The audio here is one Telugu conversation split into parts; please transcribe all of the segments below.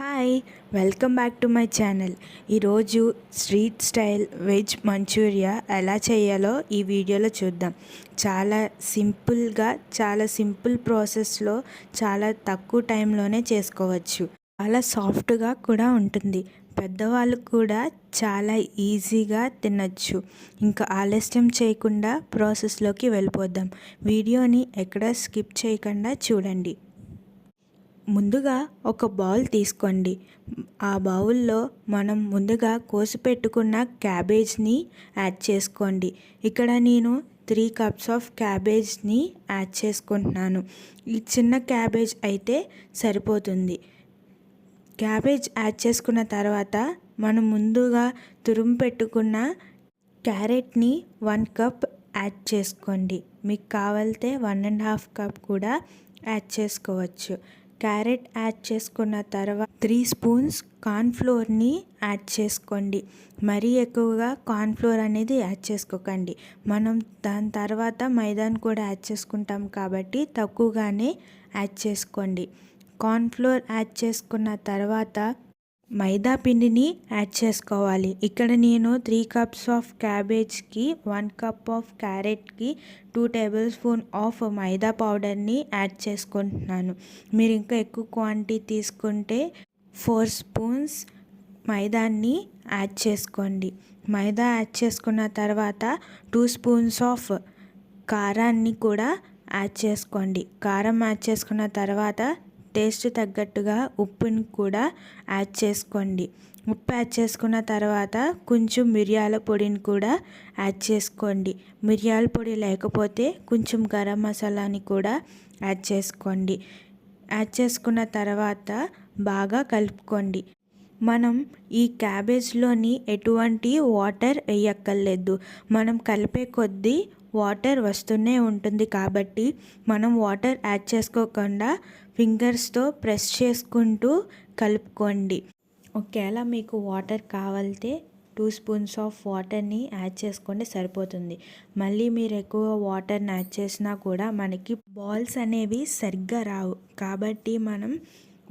Hi, welcome back to my channel. ఈరోజు స్ట్రీట్ స్టైల్ వెజ్ మంచూరియా ఎలా చేయాలో ఈ వీడియోలో చూద్దాం. చాలా సింపుల్గా, చాలా సింపుల్ ప్రాసెస్లో, చాలా తక్కువ టైంలోనే చేసుకోవచ్చు. చాలా సాఫ్ట్గా కూడా ఉంటుంది. పెద్దవాళ్ళు కూడా చాలా ఈజీగా తినచ్చు. ఇంకా ఆలస్యం చేయకుండా ప్రాసెస్లోకి వెళ్ళిపోదాం. వీడియోని ఎక్కడ స్కిప్ చేయకుండా చూడండి. ముందుగా ఒక బౌల్ తీసుకోండి. ఆ బౌల్లో మనం ముందుగా కోసి పెట్టుకున్న క్యాబేజ్ని యాడ్ చేసుకోండి. ఇక్కడ నేను 3 కప్స్ ఆఫ్ క్యాబేజ్ని యాడ్ చేసుకుంటున్నాను. ఈ చిన్న క్యాబేజ్ అయితే సరిపోతుంది. క్యాబేజ్ యాడ్ చేసుకున్న తర్వాత మనం ముందుగా తురుము పెట్టుకున్న క్యారెట్ని 1 కప్ యాడ్ చేసుకోండి. మీకు కావాలితే 1.5 కప్ కూడా యాడ్ చేసుకోవచ్చు. క్యారెట్ యాడ్ చేసుకున్న తర్వాత 3 స్పూన్స్ కార్న్ఫ్లోర్ని యాడ్ చేసుకోండి. మరీ ఎక్కువగా కార్న్ఫ్లోర్ అనేది యాడ్ చేసుకోకండి. మనం దాని తర్వాత మైదాని కూడా యాడ్ చేసుకుంటాం కాబట్టి తక్కువగానే యాడ్ చేసుకోండి. కార్న్ఫ్లోర్ యాడ్ చేసుకున్న తర్వాత మైదా పిండిని యాడ్ చేసుకోవాలి. ఇక్కడ నేను 3 కప్స్ ఆఫ్ క్యాబేజ్కి 1 కప్ ఆఫ్ క్యారెట్కి 2 టేబుల్ స్పూన్ ఆఫ్ మైదా పౌడర్ని యాడ్ చేసుకుంటున్నాను. మీరు ఇంకా ఎక్కువ క్వాంటిటీ తీసుకుంటే 4 స్పూన్స్ మైదాన్ని యాడ్ చేసుకోండి. మైదా యాడ్ చేసుకున్న తర్వాత 2 స్పూన్స్ ఆఫ్ కారాన్ని కూడా యాడ్ చేసుకోండి. కారం యాడ్ చేసుకున్న తర్వాత టేస్ట్ తగ్గట్టుగా ఉప్పుని కూడా యాడ్ చేసుకోండి. ఉప్పు యాడ్ చేసుకున్న తర్వాత కొంచెం మిరియాల పొడిని కూడా యాడ్ చేసుకోండి. మిరియాల పొడి లేకపోతే కొంచెం గరం మసాలాని కూడా యాడ్ చేసుకోండి. యాడ్ చేసుకున్న తర్వాత బాగా కలుపుకోండి. మనం ఈ క్యాబేజ్లోని ఎటువంటి వాటర్ వేయక్కర్లేదు. మనం కలిపే కొద్దీ వాటర్ వస్తూనే ఉంటుంది కాబట్టి మనం వాటర్ యాడ్ చేసుకోకుండా ఫింగర్స్తో ప్రెస్ చేసుకుంటూ కలుపుకోండి. ఒకవేళ మీకు వాటర్ కావాలితే 2 స్పూన్స్ ఆఫ్ వాటర్ని యాడ్ చేసుకోండి, సరిపోతుంది. మళ్ళీ మీరు ఎక్కువ వాటర్ని యాడ్ చేసినా కూడా మనకి బాల్స్ అనేవి సరిగ్గా రావు. కాబట్టి మనం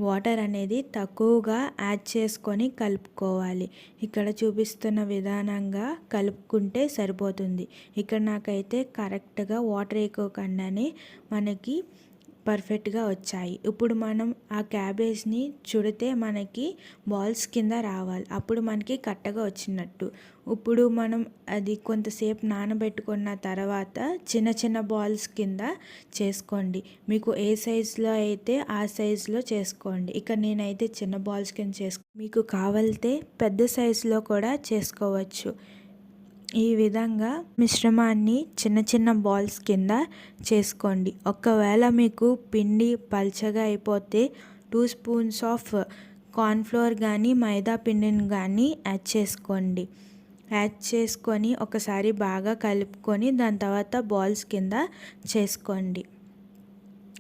వాటర్ అనేది తక్కువగా యాడ్ చేసుకొని కలుపుకోవాలి. ఇక్కడ చూపిస్తున్న విధానంగా కలుపుకుంటే సరిపోతుంది. ఇక్కడ నాకైతే కరెక్ట్గా వాటర్ వేయకుండానే మనకి పర్ఫెక్ట్గా వచ్చాయి. ఇప్పుడు మనం ఆ క్యాబేజ్ని చుడితే మనకి బాల్స్ కింద రావాలి. అప్పుడు మనకి కట్టగా వచ్చినట్టు. ఇప్పుడు మనం అది కొంతసేపు నానబెట్టుకున్న తర్వాత చిన్న చిన్న బాల్స్ కింద చేసుకోండి. మీకు ఏ సైజులో అయితే ఆ సైజులో చేసుకోండి. ఇక్కడ నేనైతే చిన్న బాల్స్ కింద మీకు కావాలితే పెద్ద సైజులో కూడా చేసుకోవచ్చు. ఈ విధంగా మిశ్రమాన్ని చిన్న చిన్న బాల్స్ కింద చేసుకోండి. ఒకవేళ మీకు పిండి పల్చగా అయిపోతే 2 స్పూన్స్ ఆఫ్ కార్న్ఫ్లోర్ కానీ మైదా పిండిని కానీ యాడ్ చేసుకోండి. యాడ్ చేసుకొని ఒకసారి బాగా కలుపుకొని దాని తర్వాత బాల్స్ కింద చేసుకోండి.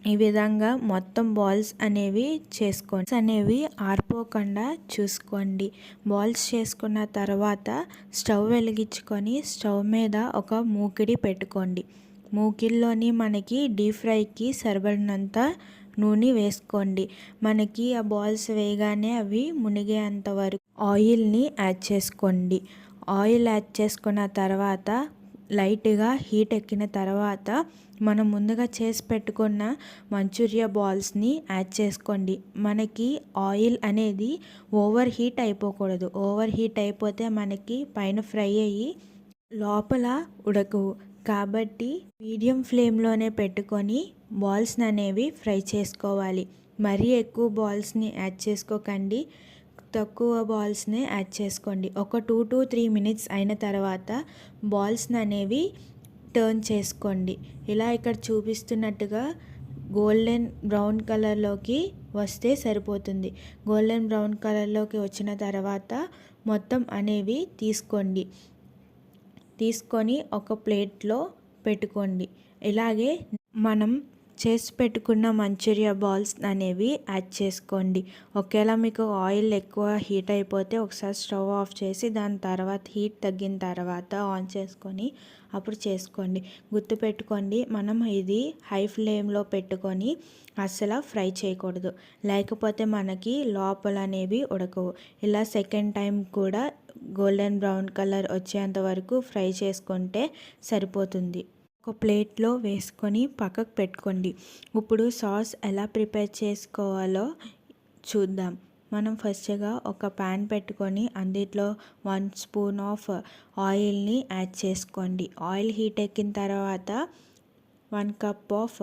ఈ విధంగా మొత్తం బాల్స్ అనేవి ఆరిపోకుండా చూసుకోండి. బాల్స్ చేసుకున్న తర్వాత స్టవ్ వెలిగించుకొని స్టవ్ మీద ఒక మూకిడి పెట్టుకోండి. మూకిడిలోని మనకి డీప్ ఫ్రైకి సరిపడినంత నూనె వేసుకోండి. మనకి ఆ బాల్స్ వేయగానే అవి మునిగేంత వరకు ఆయిల్ని యాడ్ చేసుకోండి. ఆయిల్ యాడ్ చేసుకున్న తర్వాత లైట్గా హీట్ ఎక్కిన తర్వాత మనం ముందుగా చేసి పెట్టుకున్న మంచూరియా బాల్స్ని యాడ్ చేసుకోండి. మనకి ఆయిల్ అనేది ఓవర్ హీట్ అయిపోకూడదు. ఓవర్ హీట్ అయిపోతే మనకి పైన ఫ్రై అయ్యి లోపల ఉడకవు. కాబట్టి మీడియం ఫ్లేమ్లోనే పెట్టుకొని బాల్స్ని అనేవి ఫ్రై చేసుకోవాలి. మరీ ఎక్కువ బాల్స్ని యాడ్ చేసుకోకండి, తక్కువ బాల్స్ని యాడ్ చేసుకోండి. ఒక 2 to 3 మినిట్స్ అయిన తర్వాత బాల్స్ని అనేవి టర్న్ చేసుకోండి. ఇలా ఇక్కడ చూపిస్తున్నట్టుగా గోల్డెన్ బ్రౌన్ కలర్లోకి వస్తే సరిపోతుంది. గోల్డెన్ బ్రౌన్ కలర్లోకి వచ్చిన తర్వాత మొత్తం అనేవి తీసుకొని ఒక ప్లేట్లో పెట్టుకోండి. ఇలాగే మనం చేసి పెట్టుకున్న మంచూరియా బాల్స్ అనేవి యాడ్ చేసుకోండి. ఒకవేళ మీకు ఆయిల్ ఎక్కువ హీట్ అయిపోతే ఒకసారి స్టవ్ ఆఫ్ చేసి దాని తర్వాత హీట్ తగ్గిన తర్వాత ఆన్ చేసుకొని అప్పుడు చేసుకోండి. గుర్తుపెట్టుకోండి, మనం ఇది హై ఫ్లేమ్లో పెట్టుకొని అస్సలు ఫ్రై చేయకూడదు, లేకపోతే మనకి లోపల అనేవి ఉడకవు. ఇలా సెకండ్ టైం కూడా గోల్డెన్ బ్రౌన్ కలర్ వచ్చేంత వరకు ఫ్రై చేసుకుంటే సరిపోతుంది. ఒక ప్లేట్లో వేసుకొని పక్కకు పెట్టుకోండి. ఇప్పుడు సాస్ ఎలా ప్రిపేర్ చేసుకోవాలో చూద్దాం. మనం ఫస్ట్గా ఒక ప్యాన్ పెట్టుకొని అందులో 1 స్పూన్ ఆఫ్ ఆయిల్ని యాడ్ చేసుకోండి. ఆయిల్ హీట్ ఎక్కిన తర్వాత 1 కప్ ఆఫ్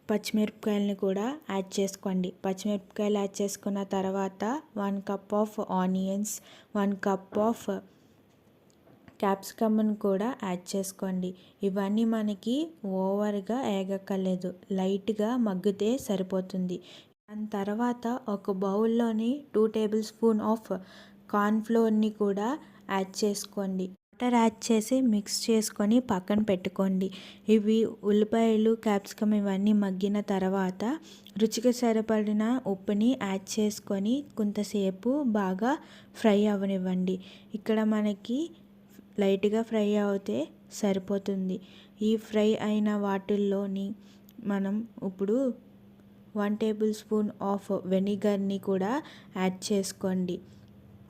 పచ్చిమిరపకాయలని కూడా యాడ్ చేసుకోండి. పచ్చిమిరపకాయలు యాడ్ చేసుకున్న తర్వాత 1 cup of onions, 1 cup of క్యాప్సికమ్ని కూడా యాడ్ చేసుకోండి. ఇవన్నీ మనకి ఓవర్గా వేగక్కర్లేదు, లైట్గా మగ్గితే సరిపోతుంది. దాని తర్వాత ఒక బౌల్లోని 2 టేబుల్ స్పూన్ ఆఫ్ కార్న్ఫ్లోర్ని కూడా యాడ్ చేసుకోండి. వాటర్ యాడ్ చేసి మిక్స్ చేసుకొని పక్కన పెట్టుకోండి. ఇవి ఉల్లిపాయలు, క్యాప్సికమ్ ఇవన్నీ మగ్గిన తర్వాత రుచికి సరిపడిన ఉప్పుని యాడ్ చేసుకొని కొంతసేపు బాగా ఫ్రై అవ్వనివ్వండి. ఇక్కడ మనకి లైట్గా ఫ్రై అవుతే సరిపోతుంది. ఈ ఫ్రై అయిన వాటిల్లోని మనం ఇప్పుడు 1 టేబుల్ స్పూన్ ఆఫ్ వెనిగర్ని కూడా యాడ్ చేసుకోండి.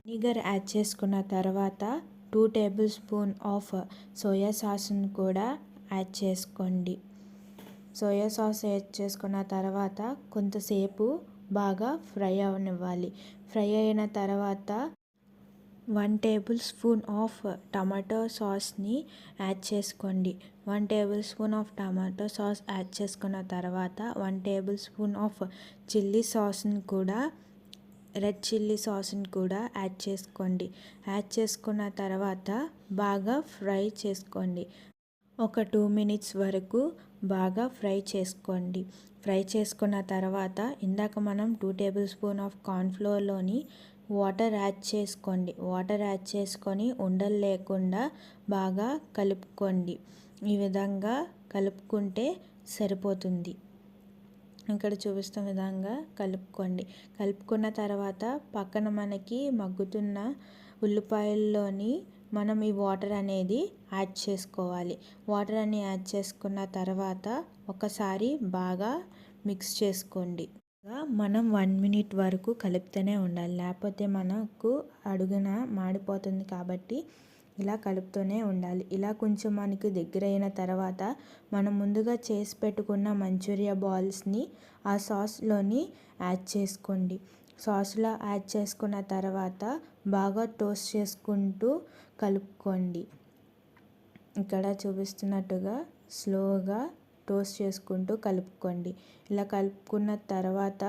వెనిగర్ యాడ్ చేసుకున్న తర్వాత 2 టేబుల్ స్పూన్ ఆఫ్ సోయా సాస్ని కూడా యాడ్ చేసుకోండి. సోయా సాస్ యాడ్ చేసుకున్న తర్వాత కొంతసేపు బాగా ఫ్రై అవనివ్వాలి. ఫ్రై అయిన తర్వాత 1 టేబుల్ స్పూన్ ఆఫ్ టమాటో సాస్ని యాడ్ చేసుకోండి. 1 tablespoon of tomato sauce add చేసుకున్న తర్వాత 1 టేబుల్ స్పూన్ ఆఫ్ చిల్లీ సాస్ని కూడా, రెడ్ చిల్లీ సాస్ని కూడా యాడ్ చేసుకోండి. యాడ్ చేసుకున్న తర్వాత బాగా ఫ్రై చేసుకోండి. ఒక 2 మినిట్స్ వరకు బాగా ఫ్రై చేసుకోండి. ఫ్రై చేసుకున్న తర్వాత ఇందాక మనం 2 టేబుల్ స్పూన్ ఆఫ్ కార్న్ఫ్లోర్లోని వాటర్ యాడ్ చేసుకోండి. వాటర్ యాడ్ చేసుకొని ఉండలు లేకుండా బాగా కలుపుకోండి. ఈ విధంగా కలుపుకుంటే సరిపోతుంది. ఇక్కడ చూపిస్తున్న విధంగా కలుపుకోండి. కలుపుకున్న తర్వాత పక్కన మనకి మగ్గుతున్న ఉల్లిపాయల్లోని మనం ఈ వాటర్ అనేది యాడ్ చేసుకోవాలి. వాటర్ అని యాడ్ చేసుకున్న తర్వాత ఒకసారి బాగా మిక్స్ చేసుకోండి. మనం 1 మినిట్ వరకు కలుపుతూనే ఉండాలి, లేకపోతే మనకు అడుగున మాడిపోతుంది. కాబట్టి ఇలా కలుపుతూనే ఉండాలి. ఇలా కొంచెం మనకి దగ్గరైన తర్వాత మనం ముందుగా చేసి పెట్టుకున్న మంచూరియా బాల్స్ని ఆ సాస్లోని యాడ్ చేసుకోండి. సాస్లో యాడ్ చేసుకున్న తర్వాత బాగా టోస్ట్ చేసుకుంటూ కలుపుకోండి. ఇక్కడ చూపిస్తున్నట్టుగా స్లోగా టోస్ట్ చేసుకుంటూ కలుపుకోండి. ఇలా కలుపుకున్న తర్వాత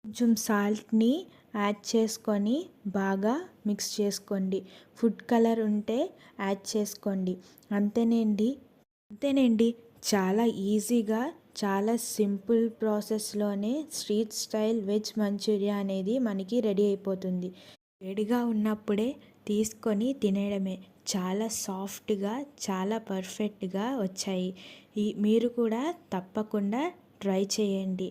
కొంచెం సాల్ట్ని యాడ్ చేసుకొని బాగా మిక్స్ చేసుకోండి. ఫుడ్ కలర్ ఉంటే యాడ్ చేసుకోండి. అంతేనండి, చాలా ఈజీగా, చాలా సింపుల్ ప్రాసెస్లోనే స్ట్రీట్ స్టైల్ వెజ్ మంచూరియా అనేది మనకి రెడీ అయిపోతుంది. వేడిగా ఉన్నప్పుడే తీసుకొని తినేయడమే. చాలా సాఫ్ట్గా, చాలా పర్ఫెక్ట్గా వచ్చాయి. మీరు కూడా తప్పకుండా ట్రై చేయండి.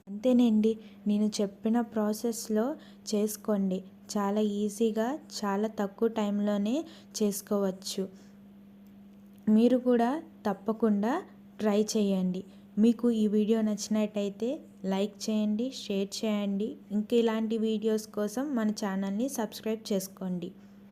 అంతేనండి, నేను చెప్పిన ప్రాసెస్లో చేసుకోండి. చాలా ఈజీగా, చాలా తక్కువ టైంలోనే చేసుకోవచ్చు. మీరు కూడా తప్పకుండా ట్రై చేయండి. మీకు ఈ వీడియో నచ్చినట్టయితే లైక్ చేయండి, షేర్ చేయండి. ఇంకా ఇలాంటి వీడియోస్ కోసం మన ఛానల్ని సబ్స్క్రైబ్ చేసుకోండి.